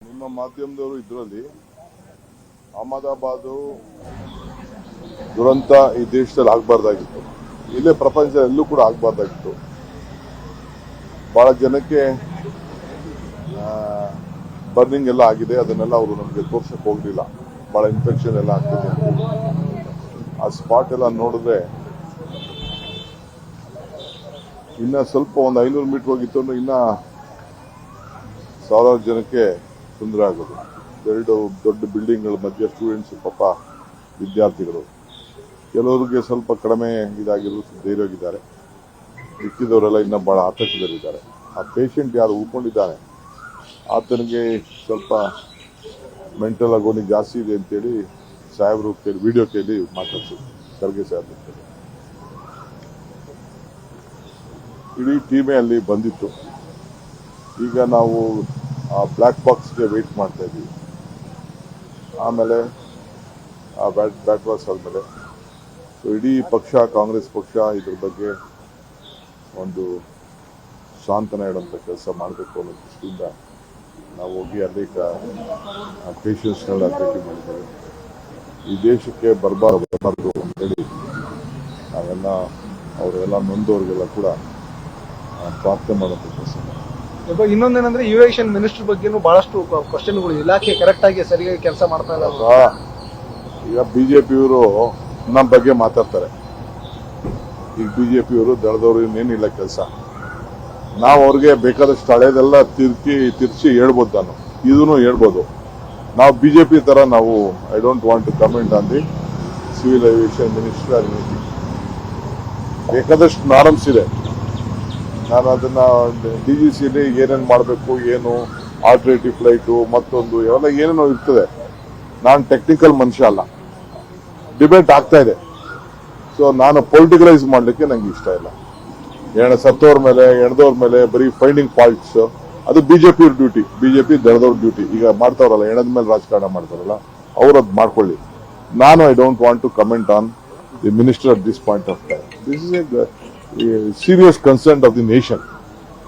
ನಿಮ್ಮ ಮಾಧ್ಯಮದವರು ಇದರಲ್ಲಿ ಅಹಮದಾಬಾದ್ ದುರಂತ ಈ ದೇಶದಲ್ಲಿ ಆಗಬಾರ್ದಾಗಿತ್ತು, ಇಲ್ಲೇ ಪ್ರಪಂಚ ಎಲ್ಲೂ ಕೂಡ ಆಗಬಾರ್ದಾಗಿತ್ತು. ಬಹಳ ಜನಕ್ಕೆ ಬರ್ನಿಂಗ್ ಎಲ್ಲ ಆಗಿದೆ, ಅದನ್ನೆಲ್ಲ ಅವರು ನಮಗೆ ತೋರ್ಸಕ್ ಹೋಗಲಿಲ್ಲ. ಬಹಳ ಇನ್ಫೆಕ್ಷನ್ ಎಲ್ಲ ಆಗ್ತಿದೆ. ಆ ಸ್ಪಾಟ್ ಎಲ್ಲ ನೋಡಿದ್ರೆ ಇನ್ನ ಸ್ವಲ್ಪ ಒಂದು 500 ಮೀಟರ್ ಹೋಗಿತ್ತು ಅಂದ್ರೆ ಇನ್ನ ಸಾವಿರಾರು ಜನಕ್ಕೆ ತೊಂದರೆ ಆಗೋದು. ಎರಡು ದೊಡ್ಡ ಬಿಲ್ಡಿಂಗ್ಗಳ ಮಧ್ಯೆ ಸ್ಟೂಡೆಂಟ್ಸ್, ಪಾಪ ವಿದ್ಯಾರ್ಥಿಗಳು, ಕೆಲವರಿಗೆ ಸ್ವಲ್ಪ ಕಡಿಮೆ ಇದಾಗಿರೋ ಧೈರ್ಯವಾಗಿದ್ದಾರೆ. ಇಕ್ಕಿದವರೆಲ್ಲ ಇನ್ನ ಬಹಳ ಆತಂಕದಲ್ಲಿದ್ದಾರೆ. ಆ ಪೇಷಂಟ್ ಯಾರು ಉಳ್ಕೊಂಡಿದ್ದಾನೆ ಆತನಿಗೆ ಸ್ವಲ್ಪ ಮೆಂಟಲ್ ಆಗೋನಿ ಜಾಸ್ತಿ ಇದೆ ಅಂತೇಳಿ ಸಾಹೇಬರು ಕೇಳಿ ವಿಡಿಯೋ ಕೇಳಿ ಮಾತಾಡ್ಸಿದ್ರು, ಖರ್ಗೆ ಸಾಹೇಬ್ ಅಂತೇಳಿ. ಇಡೀ ಟೀಮೇ ಅಲ್ಲಿ ಬಂದಿತ್ತು. ಈಗ ನಾವು ಆ ಬ್ಲ್ಯಾಕ್ ಬಾಕ್ಸ್ಗೆ ವೇಟ್ ಮಾಡ್ತಾ ಇದ್ದೀವಿ. ಆಮೇಲೆ ಆ ಬ್ಯಾಟ್ ಬಾಕ್ಸ್ ಆದಮೇಲೆ ಇಡೀ ಪಕ್ಷ, ಕಾಂಗ್ರೆಸ್ ಪಕ್ಷ ಇದ್ರ ಬಗ್ಗೆ ಒಂದು ಸಾಂತ್ವನ ಇಡುವಂಥ ಕೆಲಸ ಮಾಡಬೇಕು ಅನ್ನೋ ದೃಷ್ಟಿಯಿಂದ ನಾವು ಹೋಗಿ ಅನೇಕ ಪೇಷಂಟ್ಸ್ನೆಲ್ಲ ಭೇಟಿ ಮಾಡಿದ್ದೇವೆ. ಈ ದೇಶಕ್ಕೆ ಬರಬಾರ್ದು ಅಂತೇಳಿ ನಾವೆಲ್ಲ ಅವರೆಲ್ಲ ನೊಂದವ್ರಿಗೆಲ್ಲ ಕೂಡ ಪ್ರಾರ್ಥನೆ ಮಾಡುವಂಥ ಕೆಲಸ. ಇನ್ನೊಂದೇನಂದ್ರೆ ಇರಿಗೇಷನ್ ಮಿನಿಸ್ಟರ್ ಬಗ್ಗೆನೂ ಬಹಳಷ್ಟು ಕ್ವಶನ್ಗಳು, ಇಲಾಖೆ ಕರೆಕ್ಟ್ ಆಗಿ ಸರಿಯಾಗಿ ಕೆಲಸ ಮಾಡ್ತಾ ಇಲ್ಲ. ಈಗ ಬಿಜೆಪಿಯವರು ನಮ್ಮ ಬಗ್ಗೆ ಮಾತಾಡ್ತಾರೆ. ಈಗ ಬಿಜೆಪಿಯವರು ದಳದವರು ಇನ್ನೇನಿಲ್ಲ ಕೆಲಸ. ನಾವು ಅವ್ರಿಗೆ ಬೇಕಾದಷ್ಟು ಹಳೇದೆಲ್ಲ ತಿರ್ಚಿ ಹೇಳ್ಬೋದು. ನಾನು ಇದನ್ನು ಹೇಳ್ಬೋದು. ನಾವು ಬಿಜೆಪಿ ತರ ನಾವು I don't want to comment on the civil aviation minister. ಬೇಕಾದಷ್ಟು ನಾರ್ಮ್ಸ್ ಇದೆ. ನಾನು ಅದನ್ನ DGCಲಿ ಏನೇನು ಮಾಡಬೇಕು, ಏನು ಆಲ್ಟರ್ನೇಟಿವ್ ಫ್ಲೈಟು, ಮತ್ತೊಂದು ಇವೆಲ್ಲ ಏನೇನೋ ಇರ್ತದೆ. ನಾನು ಟೆಕ್ನಿಕಲ್ ಮನುಷ್ಯ ಅಲ್ಲ. ಡಿಬೇಟ್ ಆಗ್ತಾ ಇದೆ. ಸೊ ನಾನು ಪೊಲಿಟಿಕಲೈಸ್ ಮಾಡಲಿಕ್ಕೆ ನಂಗೆ ಇಷ್ಟ ಇಲ್ಲ. ಸತ್ತೋರ್ ಮೇಲೆ, ಎಣದವ್ರ ಮೇಲೆ ಬರೀ ಫೈಂಡಿಂಗ್ ಫಾಲ್ಟ್ಸ್, ಅದು ಬಿಜೆಪಿ ಡ್ಯೂಟಿ, ಬಿಜೆಪಿ ದಳದವ್ರ ಡ್ಯೂಟಿ. ಈಗ ಮಾಡ್ತಾವ್ರಲ್ಲ, ಎಣದ ಮೇಲೆ ರಾಜಕಾರಣ ಮಾಡ್ತಾರಲ್ಲ, ಅವ್ರು ಅದು ಮಾಡ್ಕೊಳ್ಳಿ. ನಾನು I don't want to comment on the minister at this point of time. This is a serious concern of the nation.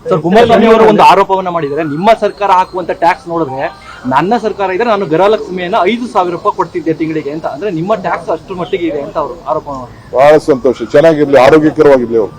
Sir, Kumaraswamy ಅವರು ಒಂದು ಆರೋಪವನ್ನ ಮಾಡಿದ್ದಾರೆ. ನಿಮ್ಮ ಸರ್ಕಾರ ಹಾಕುವಂತ ಟ್ಯಾಕ್ಸ್ ನೋಡಿದ್ರೆ ನನ್ನ ಸರ್ಕಾರ ಇದ್ರೆ ನಾನು ಗೃಹಲಕ್ಷ್ಮಿಯನ್ನ 5,000 ರೂಪಾಯಿ ಕೊಡ್ತಿದ್ದೆ ತಿಂಗಳಿಗೆ ಅಂತ. ಅಂದ್ರೆ ನಿಮ್ಮ ಟ್ಯಾಕ್ಸ್ ಅಷ್ಟು ಮಟ್ಟಿಗೆ ಇದೆ ಅಂತ ಅವರು ಆರೋಪ. ಬಹಳ ಸಂತೋಷ. ಚೆನ್ನಾಗಿರ್ಲಿ, ಆರೋಗ್ಯಕರವಾಗಿರ್ಲಿ ಅವರು.